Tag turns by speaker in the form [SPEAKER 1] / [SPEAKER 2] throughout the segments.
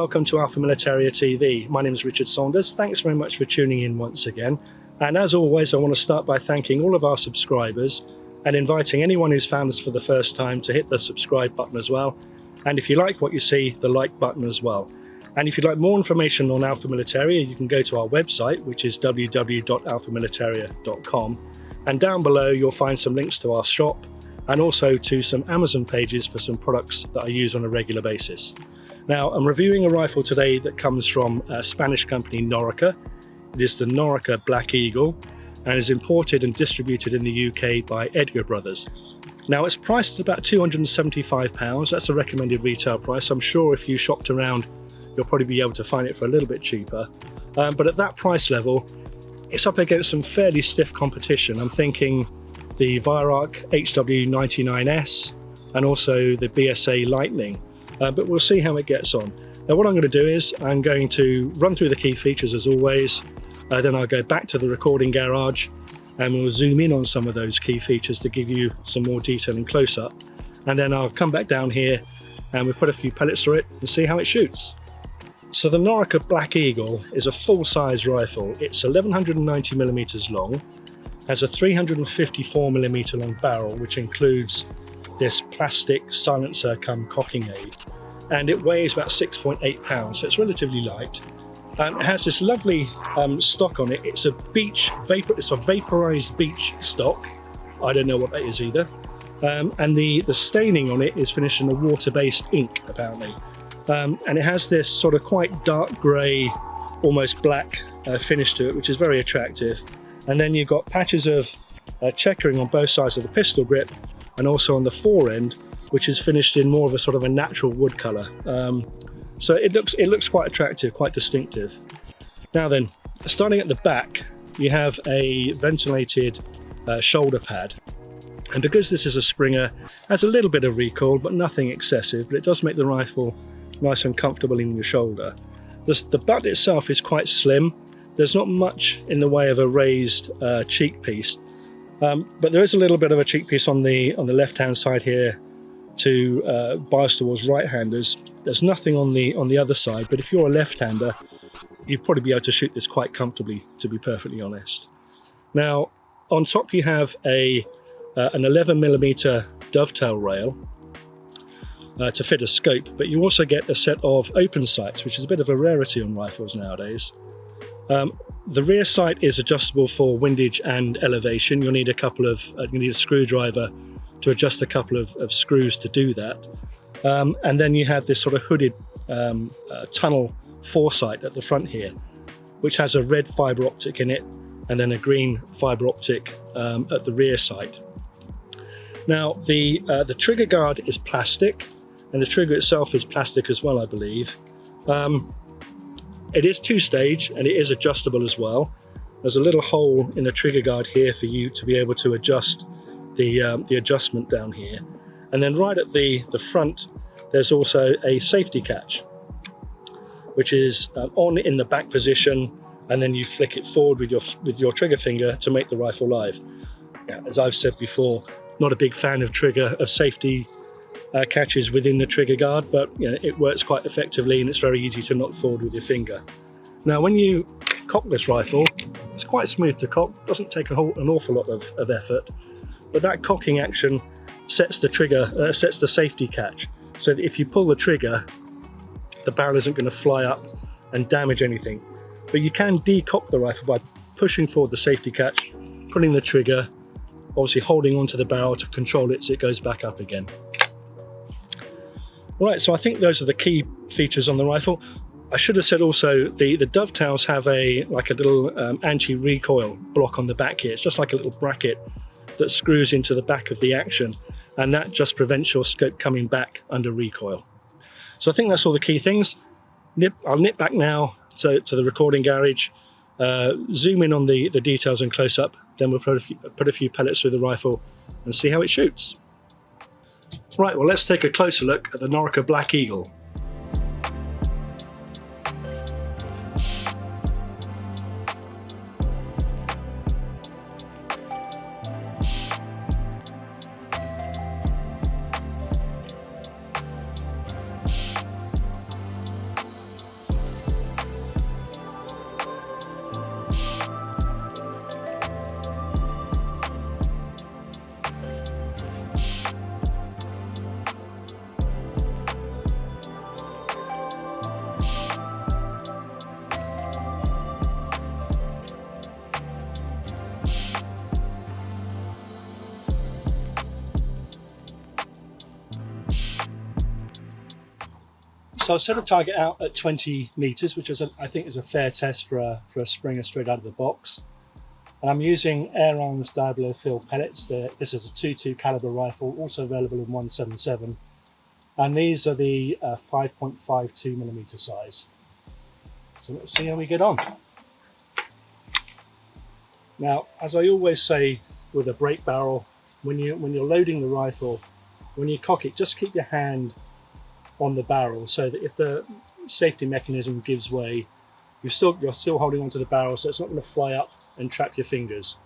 [SPEAKER 1] welcome to Alpha Militaria TV. My name is Richard Saunders. Thanks very much for tuning in once again. And as always, I want to start by thanking all of our subscribers and inviting anyone who's found us for the first time to hit the subscribe button as well. And if you like what you see, the like button as well. And if you'd like more information on Alpha Militaria, you can go to our website, which is www.alphamilitaria.com. And down below, you'll find some links to our shop and also to some Amazon pages for some products that I use on a regular basis. Now, I'm reviewing a rifle today that comes from a Spanish company, Norica. It is the Norica Black Eagle and is imported and distributed in the UK by Edgar Brothers. Now, it's priced at about £275. That's a recommended retail price. I'm sure if you shopped around, you'll probably be able to find it for a little bit cheaper. But at that price level, it's up against some fairly stiff competition. I'm thinking the Viroc HW99S and also the BSA Lightning. But we'll see how it gets on. Now what I'm going to do is I'm going to run through the key features as always, then I'll go back to the recording garage and we'll zoom in on some of those key features to give you some more detail and close-up. And then I'll come back down here and we'll put a few pellets through it and see how it shoots. So the Norica Black Eagle is a full-size rifle. It's 1190mm long, has a 354mm long barrel, which includes this plastic silencer cum cocking aid, and it weighs about 6.8 pounds, so it's relatively light. It has this lovely stock on it. It's a vaporized beech stock. I don't know what that is either. And the staining on it is finished in a water-based ink, apparently. And it has this sort of quite dark grey, almost black finish to it, which is very attractive. And then you've got patches of checkering on both sides of the pistol grip, and also on the fore end, which is finished in more of a sort of a natural wood colour. So it looks quite attractive, quite distinctive. Now then, starting at the back, you have a ventilated shoulder pad. And because this is a Springer, it has a little bit of recoil, but nothing excessive, but it does make the rifle nice and comfortable in your shoulder. The butt itself is quite slim. There's not much in the way of a raised cheek piece. But there is a little bit of a cheek piece on the left-hand side here to bias towards right-handers. There's nothing on the other side, but if you're a left-hander, you'd probably be able to shoot this quite comfortably, to be perfectly honest. Now, on top you have an 11mm dovetail rail to fit a scope, but you also get a set of open sights, which is a bit of a rarity on rifles nowadays. The rear sight is adjustable for windage and elevation. You'll need a screwdriver to adjust a couple of screws to do that. And then you have this sort of hooded tunnel foresight at the front here, which has a red fibre optic in it and then a green fibre optic at the rear sight. Now the trigger guard is plastic, and the trigger itself is plastic as well, I believe. It is two-stage and it is adjustable as well. There's a little hole in the trigger guard here for you to be able to adjust the adjustment down here. And then right at the front, there's also a safety catch, which is on in the back position, and then you flick it forward with your trigger finger to make the rifle live. Now, as I've said before, not a big fan of safety catches within the trigger guard, but you know, it works quite effectively and it's very easy to knock forward with your finger. Now when you cock this rifle, it's quite smooth to cock, doesn't take an awful lot of effort, but that cocking action sets the safety catch, so that if you pull the trigger, the barrel isn't going to fly up and damage anything. But you can decock the rifle by pushing forward the safety catch, pulling the trigger, obviously holding onto the barrel to control it so it goes back up again. Right, so I think those are the key features on the rifle. I should have said also the dovetails have a little anti-recoil block on the back here. It's just like a little bracket that screws into the back of the action, and that just prevents your scope coming back under recoil. So I think that's all the key things. I'll nip back now to the recording garage, zoom in on the details and close-up, then we'll put a few pellets through the rifle and see how it shoots. Right, well, let's take a closer look at the Norica Black Eagle. So I'll set a target out at 20 meters, which is I think is a fair test for a Springer straight out of the box. And I'm using Air Arms Diablo fill pellets. This is a 22 caliber rifle, also available in 177. And these are the 5.52 millimeter size. So let's see how we get on. Now, as I always say with a break barrel, when you're loading the rifle, when you cock it, just keep your hand on the barrel so that if the safety mechanism gives way, you're still holding onto the barrel, so it's not going to fly up and trap your fingers.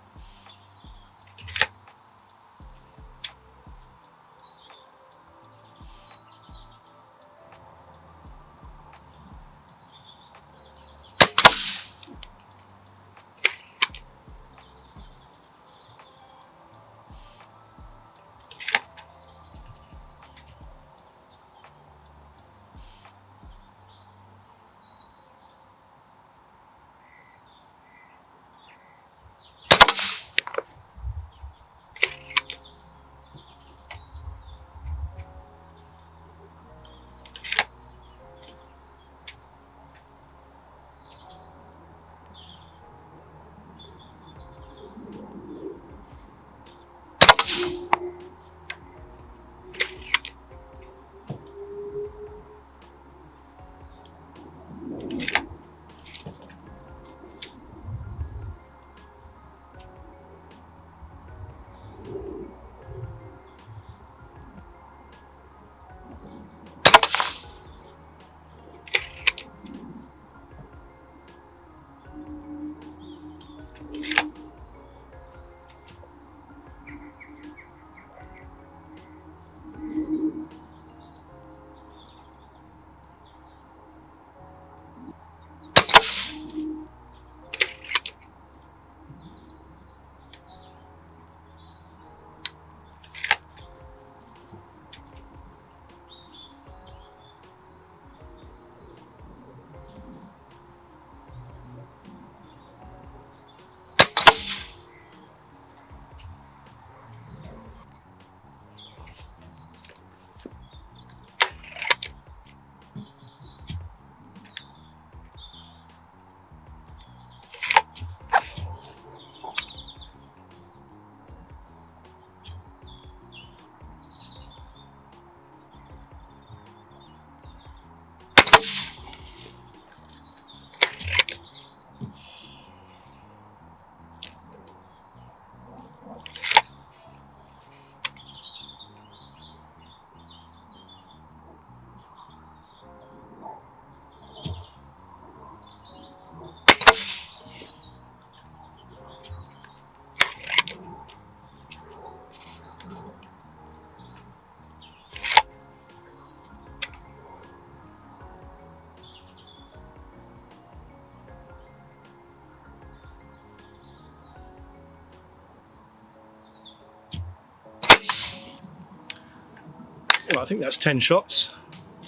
[SPEAKER 1] Well, I think that's 10 shots.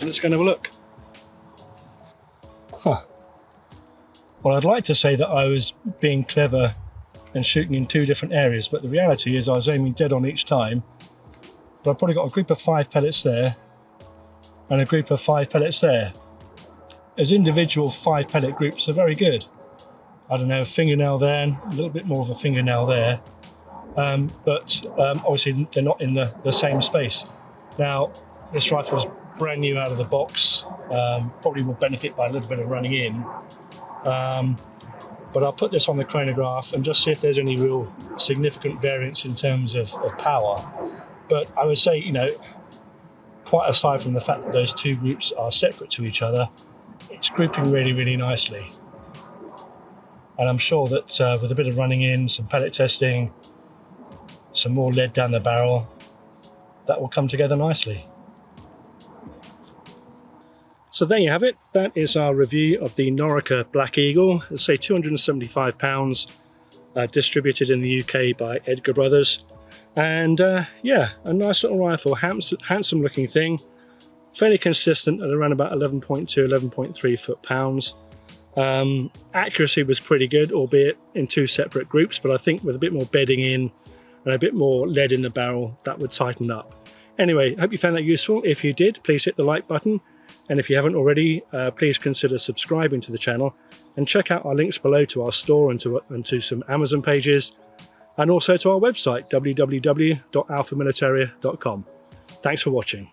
[SPEAKER 1] Let's go and have a look. Well, I'd like to say that I was being clever and shooting in two different areas, but the reality is I was aiming dead on each time. But I've probably got a group of 5 pellets there and a group of 5 pellets there. As individual 5 pellet groups are very good. I don't know, a fingernail there and a little bit more of a fingernail there. But obviously they're not in the same space. Now, this rifle is brand new out of the box, probably will benefit by a little bit of running in. But I'll put this on the chronograph and just see if there's any real significant variance in terms of power. But I would say, you know, quite aside from the fact that those two groups are separate to each other, it's grouping really, really nicely. And I'm sure that with a bit of running in, some pellet testing, some more lead down the barrel, that will come together nicely. So there you have it. That is our review of the Norica Black Eagle. Let's say 275 pounds, distributed in the UK by Edgar Brothers. And yeah, a nice little rifle, handsome looking thing, fairly consistent at around about 11.2, 11.3 foot-pounds. Accuracy was pretty good, albeit in two separate groups, but I think with a bit more bedding in and a bit more lead in the barrel, that would tighten up. Anyway, I hope you found that useful. If you did, please hit the like button And if you haven't already, please consider subscribing to the channel and check out our links below to our store and to some Amazon pages, and also to our website, www.alphamilitaria.com. Thanks for watching.